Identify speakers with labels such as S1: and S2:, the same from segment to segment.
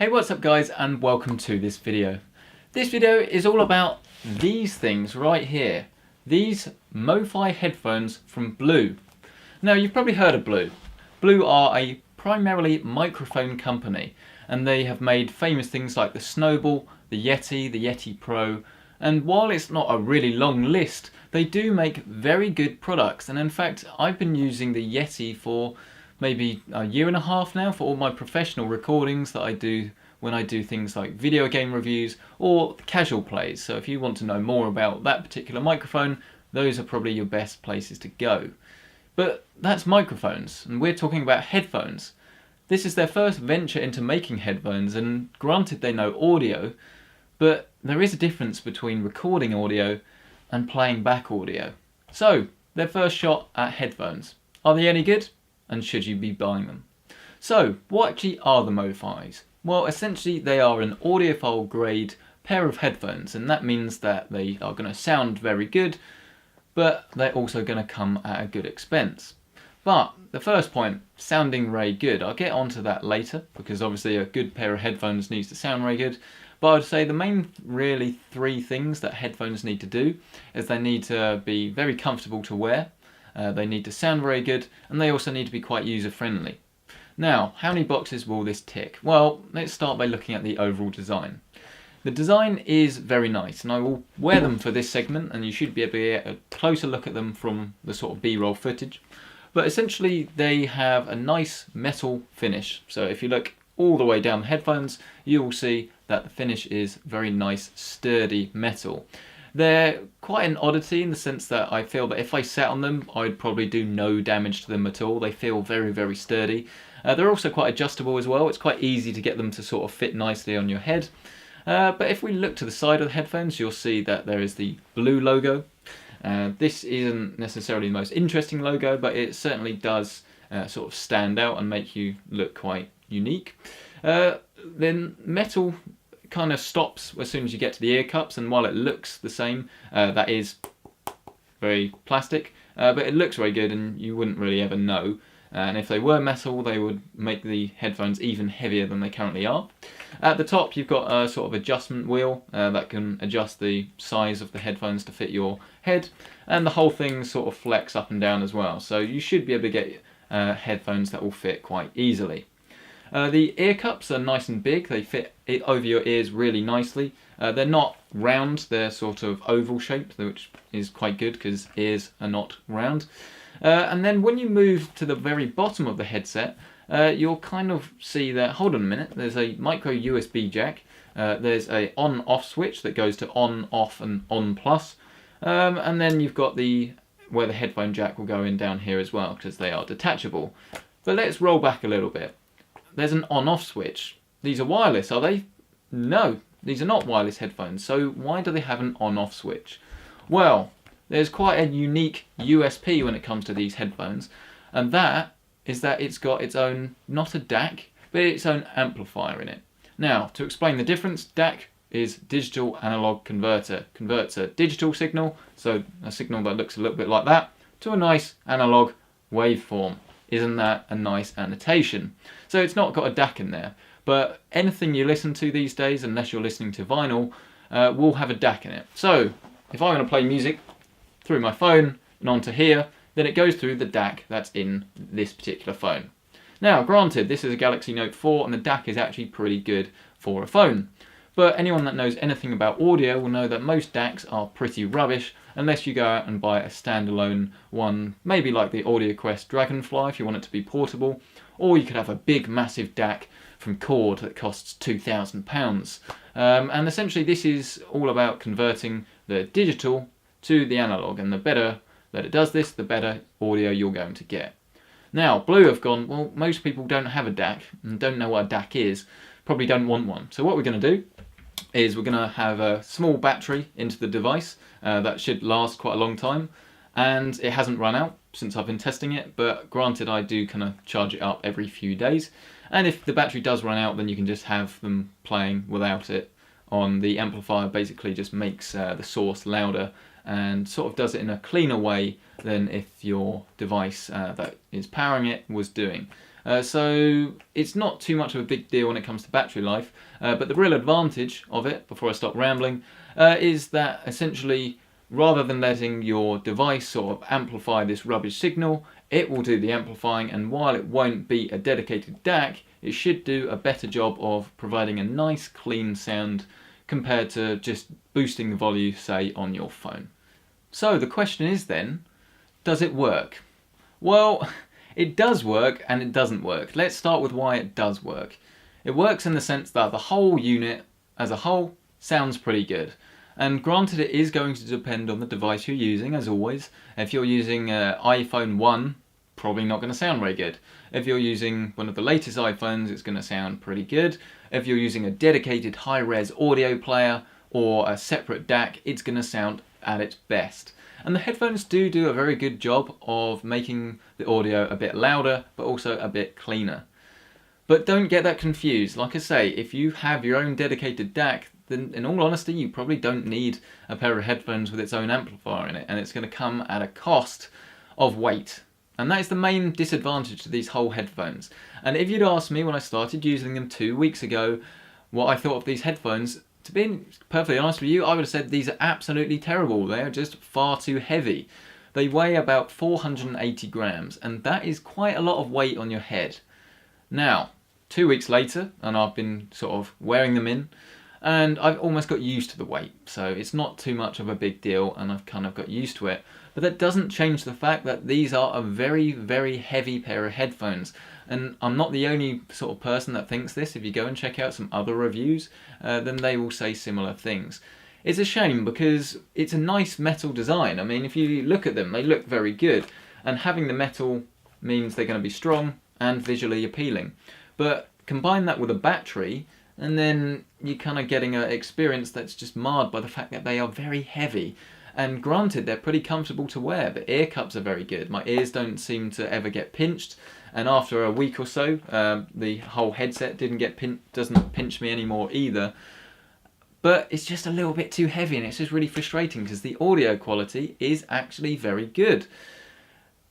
S1: Hey, what's up guys, and welcome to this video. This video is all about these things right here. These MoFi headphones from Blue. Now, you've probably heard of Blue. Blue are a primarily microphone company, and they have made famous things like the Snowball, the Yeti Pro, and while it's not a really long list, they do make very good products. And in fact, I've been using the Yeti for maybe a year and a half now for all my professional recordings that I do when I do things like video game reviews or casual plays. So if you want to know more about that particular microphone, those are probably your best places to go. But that's microphones, and we're talking about headphones. This is their first venture into making headphones, and granted they know audio, but there is a difference between recording audio and playing back audio. So, their first shot at headphones. Are they any good? And should you be buying them? So, what actually are the MoFis? Well, essentially they are an audiophile grade pair of headphones, and that means that they are going to sound very good, but they're also going to come at a good expense. But the first point, sounding very good, I'll get onto that later, because obviously a good pair of headphones needs to sound very good. But I'd say the main really three things that headphones need to do is they need to be very comfortable to wear, they need to sound very good, and they also need to be quite user friendly. Now, how many boxes will this tick? Well, let's start by looking at the overall design. The design is very nice, and I will wear them for this segment, and you should be able to get a closer look at them from the sort of B-roll footage. But essentially they have a nice metal finish, so if you look all the way down the headphones, you will see that the finish is very nice, sturdy metal. They're quite an oddity in the sense that I feel that if I sat on them, I'd probably do no damage to them at all. They feel very, very sturdy. They're also quite adjustable as well. It's quite easy to get them to sort of fit nicely on your head. But if we look to the side of the headphones, you'll see that there is the Blue logo. This isn't necessarily the most interesting logo, but it certainly does sort of stand out and make you look quite unique. Then metal kind of stops as soon as you get to the ear cups, and while it looks the same, that is very plastic, but it looks very good and you wouldn't really ever know. And if they were metal, they would make the headphones even heavier than they currently are. At the top you've got a sort of adjustment wheel that can adjust the size of the headphones to fit your head, and the whole thing sort of flex up and down as well, so you should be able to get headphones that will fit quite easily. The ear cups are nice and big, they fit it over your ears really nicely. They're not round, they're sort of oval shaped, which is quite good because ears are not round. And then when you move to the very bottom of the headset, you'll kind of see that, hold on a minute, there's a micro USB jack, there's a on-off switch that goes to on, off and on plus, and then you've got where the headphone jack will go in down here as well, because they are detachable. But let's roll back a little bit. There's an on-off switch. These are wireless, are they? No, these are not wireless headphones, so why do they have an on-off switch? Well, there's quite a unique USP when it comes to these headphones, and that is that it's got its own, not a DAC, but its own amplifier in it. Now, to explain the difference, DAC is digital analog converter. Converts a digital signal, so a signal that looks a little bit like that, to a nice analog waveform. Isn't that a nice annotation? So it's not got a DAC in there, but anything you listen to these days, unless you're listening to vinyl, will have a DAC in it. So if I want to play music through my phone and onto here, then it goes through the DAC that's in this particular phone. Now, granted, this is a Galaxy Note 4 and the DAC is actually pretty good for a phone. But anyone that knows anything about audio will know that most DACs are pretty rubbish unless you go out and buy a standalone one, maybe like the AudioQuest Dragonfly if you want it to be portable, or you could have a big massive DAC from Cord that costs £2,000. And essentially this is all about converting the digital to the analog, and the better that it does this, the better audio you're going to get. Now, Blue have gone, well, most people don't have a DAC and don't know what a DAC is, probably don't want one. So what we're going to do is we're going to have a small battery into the device that should last quite a long time, and it hasn't run out since I've been testing it, but granted I do kind of charge it up every few days, and if the battery does run out then you can just have them playing without it on. The amplifier basically just makes the source louder and sort of does it in a cleaner way than if your device that is powering it was doing. So it's not too much of a big deal when it comes to battery life, but the real advantage of it, before I stop rambling, is that essentially rather than letting your device sort of amplify this rubbish signal, it will do the amplifying, and while it won't be a dedicated DAC, it should do a better job of providing a nice clean sound compared to just boosting the volume, say, on your phone. So the question is then, does it work? Well, it does work and it doesn't work. Let's start with why it does work. It works in the sense that the whole unit as a whole sounds pretty good. And granted, it is going to depend on the device you're using, as always. If you're using iPhone 1, probably not going to sound very good. If you're using one of the latest iPhones, it's going to sound pretty good. If you're using a dedicated high-res audio player or a separate DAC, it's going to sound at its best. And the headphones do a very good job of making the audio a bit louder, but also a bit cleaner. But don't get that confused. Like I say, if you have your own dedicated DAC, then in all honesty, you probably don't need a pair of headphones with its own amplifier in it, and it's going to come at a cost of weight. And that is the main disadvantage to these whole headphones. And if you'd asked me when I started using them 2 weeks ago what I thought of these headphones, to be perfectly honest with you, I would have said these are absolutely terrible. They are just far too heavy. They weigh about 480 grams, and that is quite a lot of weight on your head. Now, 2 weeks later, and I've been sort of wearing them in, and I've almost got used to the weight, so it's not too much of a big deal, and I've kind of got used to it. But that doesn't change the fact that these are a very, very heavy pair of headphones. And I'm not the only sort of person that thinks this. If you go and check out some other reviews, then they will say similar things. It's a shame because it's a nice metal design. I mean, if you look at them, they look very good. And having the metal means they're going to be strong and visually appealing. But combine that with a battery, and then you're kind of getting an experience that's just marred by the fact that they are very heavy. And granted, they're pretty comfortable to wear, but ear cups are very good. My ears don't seem to ever get pinched, and after a week or so, the whole headset doesn't pinch me anymore either. But it's just a little bit too heavy, and it's just really frustrating because the audio quality is actually very good.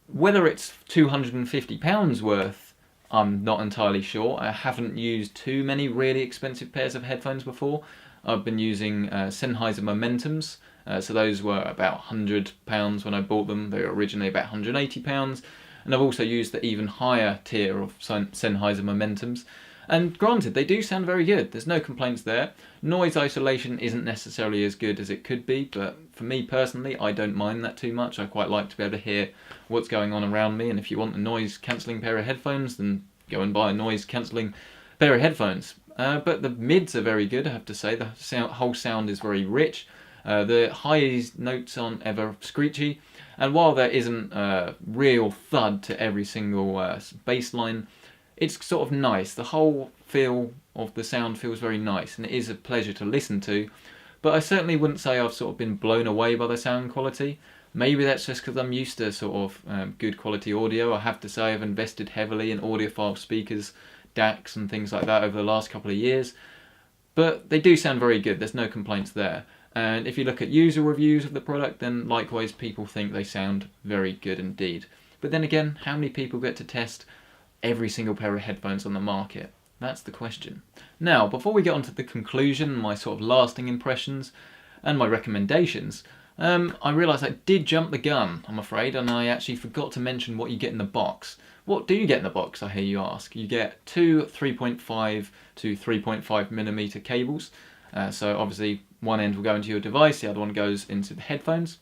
S1: Whether it's £250 worth, I'm not entirely sure. I haven't used too many really expensive pairs of headphones before. I've been using Sennheiser Momentums. So those were about £100 when I bought them. They were originally about £180. And I've also used the even higher tier of Sennheiser Momentums. And granted, they do sound very good. There's no complaints there. Noise isolation isn't necessarily as good as it could be, but for me personally, I don't mind that too much. I quite like to be able to hear what's going on around me. And if you want a noise cancelling pair of headphones, then go and buy a noise cancelling pair of headphones. But the mids are very good, I have to say. The whole sound is very rich. The high notes aren't ever screechy, and while there isn't a real thud to every single bass line, it's sort of nice. The whole feel of the sound feels very nice, and it is a pleasure to listen to, but I certainly wouldn't say I've sort of been blown away by the sound quality. Maybe that's just because I'm used to sort of good quality audio. I have to say I've invested heavily in audiophile speakers, DACs and things like that over the last couple of years, but they do sound very good. There's no complaints there. And if you look at user reviews of the product, then likewise people think they sound very good indeed. But then again, how many people get to test every single pair of headphones on the market? That's the question. Now, before we get on to the conclusion, my sort of lasting impressions and my recommendations, I realised I did jump the gun, I'm afraid, and I actually forgot to mention what you get in the box. What do you get in the box, I hear you ask? You get two 3.5 to 3.5mm cables. So obviously one end will go into your device, the other one goes into the headphones.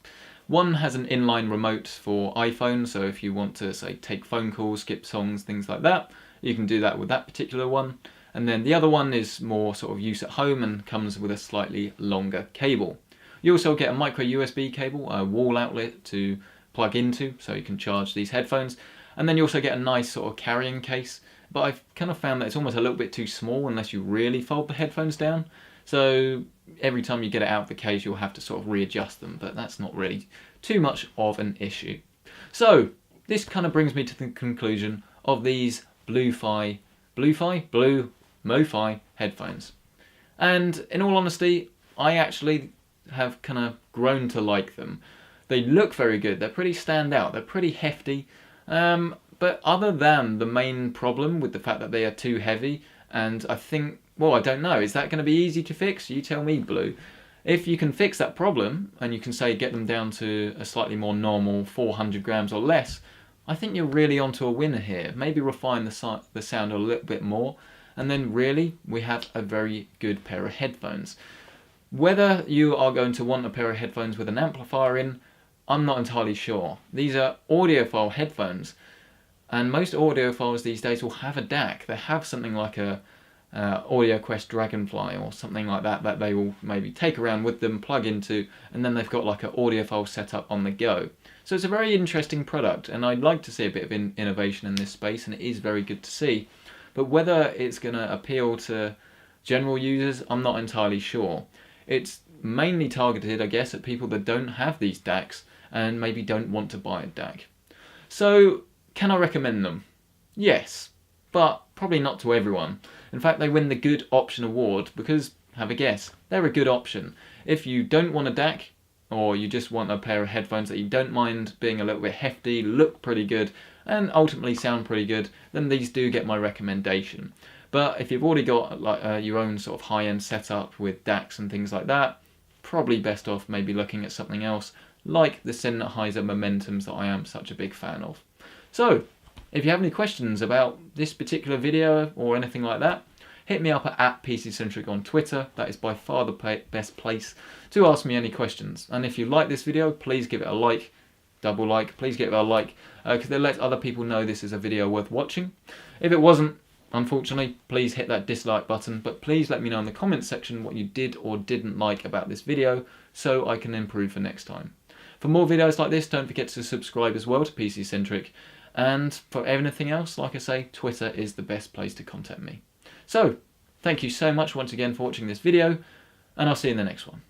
S1: One has an inline remote for iPhone, so if you want to, say, take phone calls, skip songs, things like that, you can do that with that particular one. And then the other one is more sort of use at home and comes with a slightly longer cable. You also get a micro USB cable, a wall outlet to plug into, so you can charge these headphones. And then you also get a nice sort of carrying case, but I've kind of found that it's almost a little bit too small unless you really fold the headphones down. So every time you get it out of the case, you'll have to sort of readjust them, but that's not really too much of an issue. So this kind of brings me to the conclusion of these Blue MoFi headphones. And in all honesty, I actually have kind of grown to like them. They look very good. They're pretty stand out. They're pretty hefty. But other than the main problem with the fact that they are too heavy, and I think, well, I don't know, is that going to be easy to fix? You tell me, Blue. If you can fix that problem, and you can say get them down to a slightly more normal 400 grams or less, I think you're really onto a winner here. Maybe refine the sound a little bit more, and then really we have a very good pair of headphones. Whether you are going to want a pair of headphones with an amplifier in, I'm not entirely sure. These are audiophile headphones, and most audiophiles these days will have a DAC. They have something like a AudioQuest Dragonfly or something like that that they will maybe take around with them, plug into, and then they've got like an audiophile setup on the go. So it's a very interesting product, and I'd like to see a bit of innovation in this space, and it is very good to see. But whether it's going to appeal to general users, I'm not entirely sure. It's mainly targeted, I guess, at people that don't have these DACs and maybe don't want to buy a DAC. So, can I recommend them? Yes, but probably not to everyone. In fact, they win the Good Option Award because, have a guess, they're a good option. If you don't want a DAC, or you just want a pair of headphones that you don't mind being a little bit hefty, look pretty good, and ultimately sound pretty good, then these do get my recommendation. But if you've already got like your own sort of high-end setup with DACs and things like that, probably best off maybe looking at something else, like the Sennheiser Momentums that I am such a big fan of. So, if you have any questions about this particular video or anything like that, hit me up at @PCcentric on Twitter. That is by far the best place to ask me any questions. And if you like this video, please give it a like, double like, please give it a like, because it lets other people know this is a video worth watching. If it wasn't, unfortunately, please hit that dislike button, but please let me know in the comments section what you did or didn't like about this video so I can improve for next time. For more videos like this, don't forget to subscribe as well to PC Centric, and for anything else, like I say, Twitter is the best place to contact me. So, thank you so much once again for watching this video, and I'll see you in the next one.